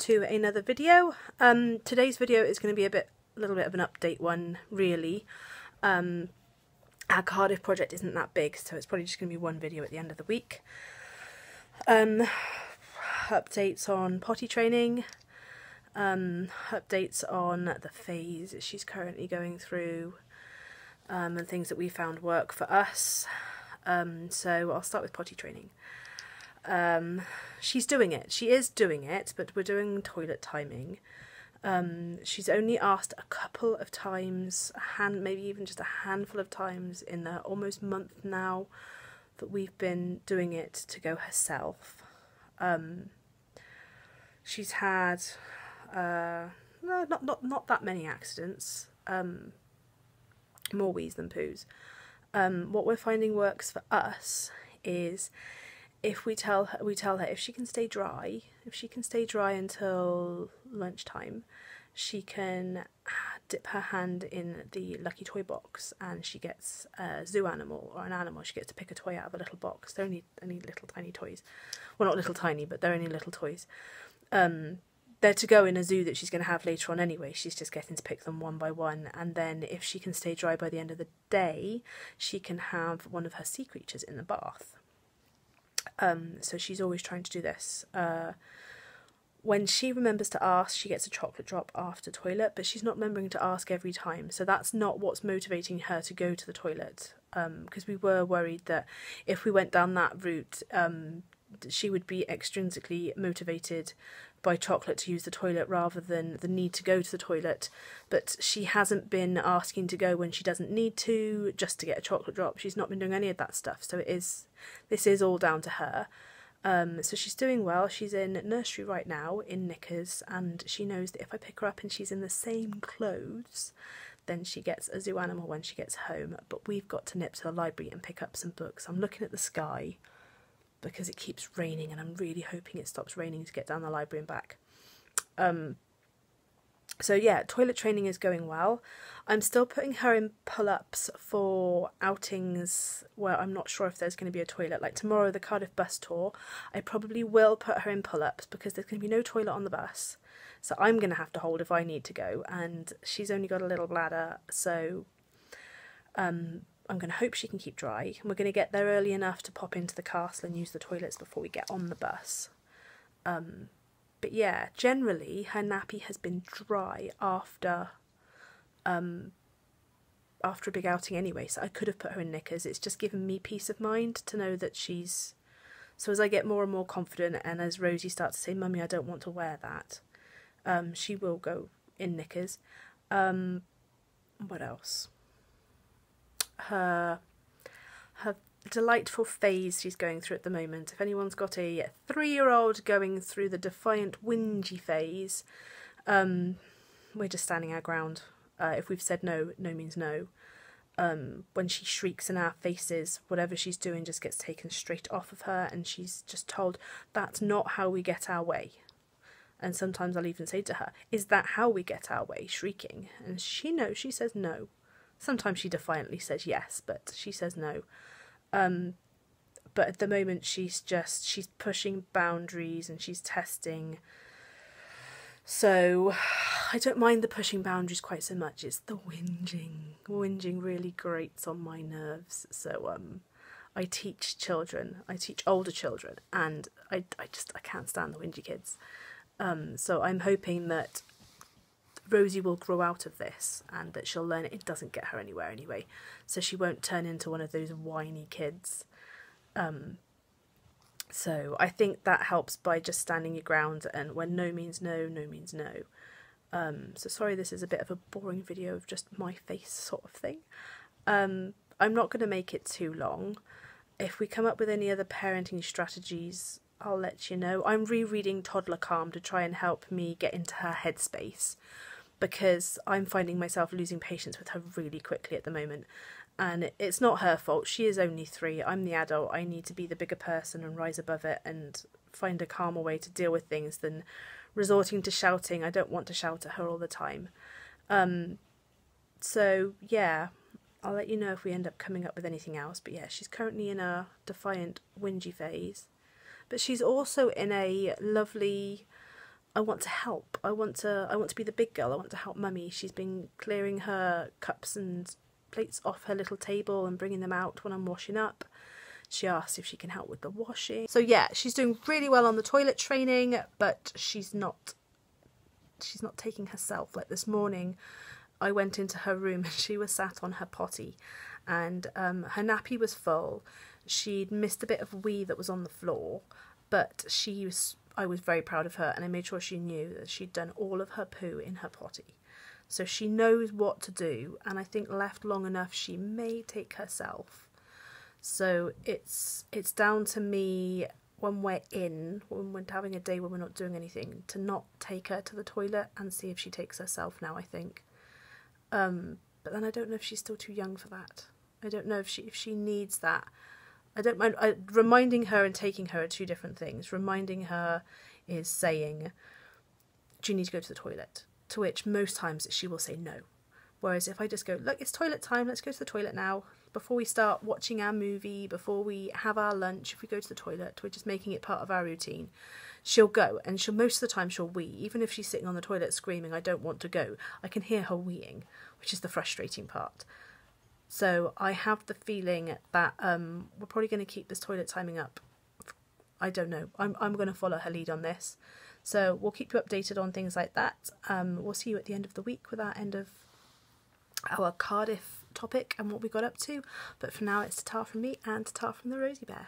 to another video. Today's video is going to be a little bit of an update one, really. Our Cardiff project isn't that big, so it's probably just going to be one video at the end of the week. Updates on potty training, updates on the phase she's currently going through, and things that we found work for us. So I'll start with potty training. She's doing it. She is doing it, but we're doing toilet timing. She's only asked a couple of times, maybe even just a handful of times in the almost month now that we've been doing it to go herself. She's had not that many accidents, more wheeze than poos. What we're finding works for us is if we tell her if she can stay dry until lunchtime, she can dip her hand in the lucky toy box and she gets a zoo animal or an animal. She gets to pick a toy out of a little box. They're only little tiny toys. Well, not little tiny, but they're only little toys. They're to go in a zoo that she's going to have later on anyway. She's just getting to pick them one by one, and then if she can stay dry by the end of the day, she can have one of her sea creatures in the bath. So she's always trying to do this. When she remembers to ask, she gets a chocolate drop after toilet, but she's not remembering to ask every time, so that's not what's motivating her to go to the toilet, because we were worried that if we went down that route, she would be extrinsically motivated by chocolate to use the toilet rather than the need to go to the toilet. But she hasn't been asking to go when she doesn't need to, just to get a chocolate drop. She's not been doing any of that stuff, so this is all down to her. So she's doing well. She's in nursery right now in knickers, and she knows that if I pick her up and she's in the same clothes, then she gets a zoo animal when she gets home. But we've got to nip to the library and pick up some books. I'm looking at the sky because it keeps raining, and I'm really hoping it stops raining to get down the library and back. So yeah, toilet training is going well. I'm still putting her in pull-ups for outings where I'm not sure if there's going to be a toilet. Like tomorrow, the Cardiff bus tour, I probably will put her in pull-ups because there's going to be no toilet on the bus. So I'm going to have to hold if I need to go, and she's only got a little bladder, so I'm going to hope she can keep dry. And we're going to get there early enough to pop into the castle and use the toilets before we get on the bus. But yeah, generally her nappy has been dry after a big outing anyway, so I could have put her in knickers. It's just given me peace of mind to know that she's... So as I get more and more confident, and as Rosie starts to say, "Mummy, I don't want to wear that," she will go in knickers. What else? Her delightful phase she's going through at the moment. If anyone's got a 3-year-old going through the defiant whingy phase, we're just standing our ground. If we've said no, no means no. When she shrieks in our faces, whatever she's doing just gets taken straight off of her, and she's just told, "That's not how we get our way." And sometimes I'll even say to her, "Is that how we get our way, shrieking?" And she knows, she says no. Sometimes she defiantly says yes, but she says no. But at the moment she's pushing boundaries and she's testing. So I don't mind the pushing boundaries quite so much. It's the whinging. Whinging really grates on my nerves. So I teach children. I teach older children, and I can't stand the whingy kids. So I'm hoping that Rosie will grow out of this and that she'll learn it doesn't get her anywhere anyway, so she won't turn into one of those whiny kids. So I think that helps by just standing your ground, and when no means no, no means no. So sorry this is a bit of a boring video of just my face sort of thing. I'm not going to make it too long. If we come up with any other parenting strategies, I'll let you know. I'm rereading Toddler Calm to try and help me get into her headspace, because I'm finding myself losing patience with her really quickly at the moment. And it's not her fault. She is only 3. I'm the adult. I need to be the bigger person and rise above it and find a calmer way to deal with things than resorting to shouting. I don't want to shout at her all the time. So yeah, I'll let you know if we end up coming up with anything else. But yeah, she's currently in a defiant, whingy phase. But she's also in a lovely I want to help. I want to be the big girl. I want to help Mummy. She's been clearing her cups and plates off her little table and bringing them out when I'm washing up. She asks if she can help with the washing. So yeah, she's doing really well on the toilet training, but she's not taking herself. Like this morning, I went into her room and she was sat on her potty, and her nappy was full. She'd missed a bit of wee that was on the floor, but I was very proud of her, and I made sure she knew that she'd done all of her poo in her potty. So she knows what to do, and I think left long enough she may take herself. So it's down to me when we're having a day when we're not doing anything, to not take her to the toilet and see if she takes herself now, I think. But then I don't know if she's still too young for that. I don't know if she needs that. I don't mind. Reminding her and taking her are two different things. Reminding her is saying, do you need to go to the toilet? To which most times she will say no. Whereas if I just go, look, it's toilet time, let's go to the toilet now. Before we start watching our movie, before we have our lunch, if we go to the toilet, we're just making it part of our routine. She'll go, and most of the time she'll wee. Even if she's sitting on the toilet screaming, I don't want to go, I can hear her weeing, which is the frustrating part. So I have the feeling that we're probably going to keep this toilet timing up. I don't know. I'm going to follow her lead on this. So we'll keep you updated on things like that. We'll see you at the end of the week with our end of our Cardiff topic and what we got up to. But for now, it's ta-ta from me and ta-ta from the Rosie Bear.